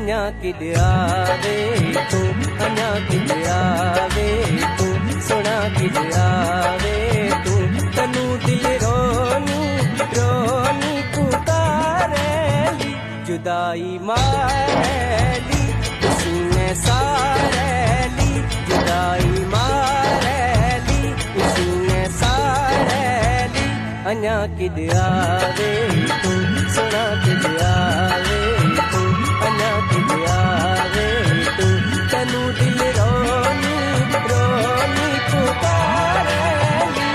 अञा किॾ आवे तू, अञा किॾ आवे तू, सुना किॾ आवे तू, तनू दिल रोनी रोनी पुकारेली, जुदाई मारेली, सीने सारेली, जुदाई मारेली, सीने सारेली, अञा किॾ आवे तू, सुना किॾ आवे तू, अञा किॾ आवे तू, तनू दिल रोनी रोनी पुकारेली।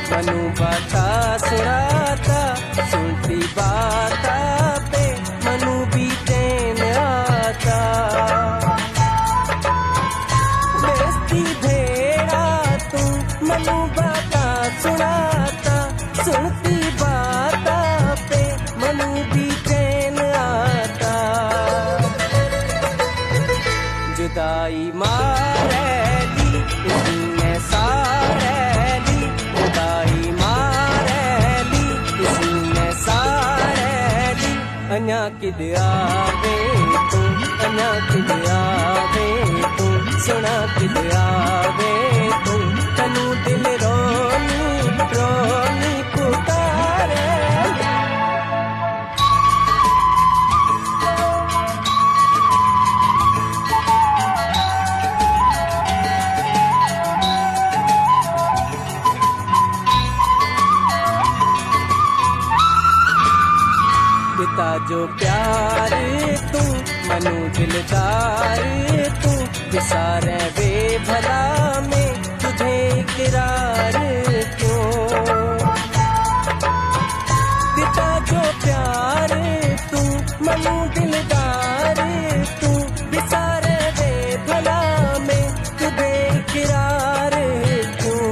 मनु बाता सुनाता, सुनती बाता पे मनु भी चैन आता, बेस्ती भेड़ा तू मनु बाता सुनाता, सुनती बाता पे मनु भी चैन आता, जुदाई मारेली, इसने सारेली, जुदाई मारेली, इसने सारेली, अञा किॾ आवे तू, अञा किॾ आवे तू, सुना किॾ आवे तू, तनू दिल रोनी रोनी पुकारेली। पिता जो प्यार तू, मनु दिलदार तू, विसारे वे भला में तुझे इकरार क्यों, पिता जो प्यार तू, मनु दिलदार तू, विसारे वे भला में तुझे इकरार क्यों,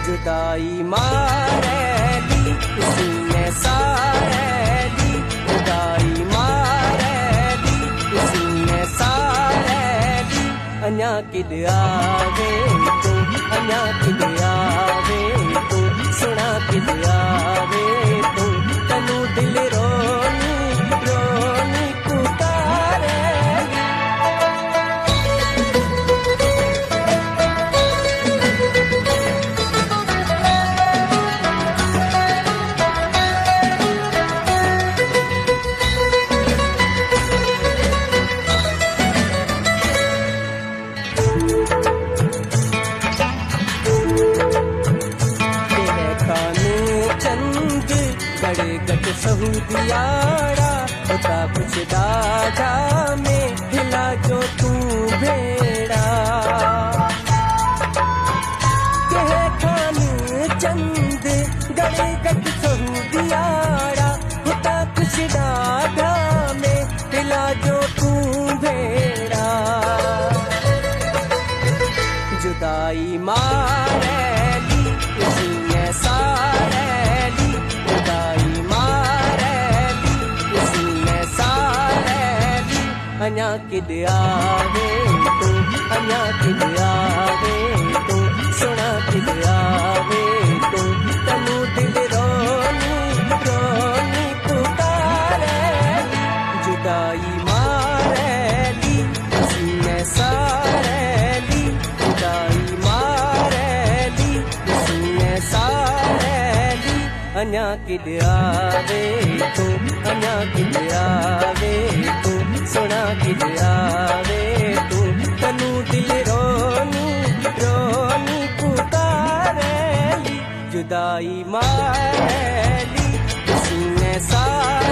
जुदाई मारेली, इसने सारेली, जुदाई मारेली, इसने सारेली, अञा किॾ आवे तू, अञा किॾ आवे तू, सुना किॾ आवे तू, तनू दिल रोनी रोनी पुकारेली। बड़े गट सऊदियाड़ा होता कुछ दादा में हिला जो तू भेड़ा, कह खान चंद गड़े गट सऊदियाड़ा होता कुछ दादा में हिला जो तू भेड़ा, जुदाई मारेली, इसने सारेली, जुदाई मारेली, इसने सारेली, अञा किॾ आवे तू, अञा किॾ आवे तू, सुना किॾ आवे तू, तनू दिल रोनी रोनी पुकारेली, जुदाई मारेली, इसने सारेली, जुदाई मारेली, इसने सारेली, अञा किॾ आवे तू, अञा किॾ आवे तू, सुना किॾ आवे तू, तनू दिल रोनी रोनी पुकारेली, जुदाई मारेली, इसने सारेली।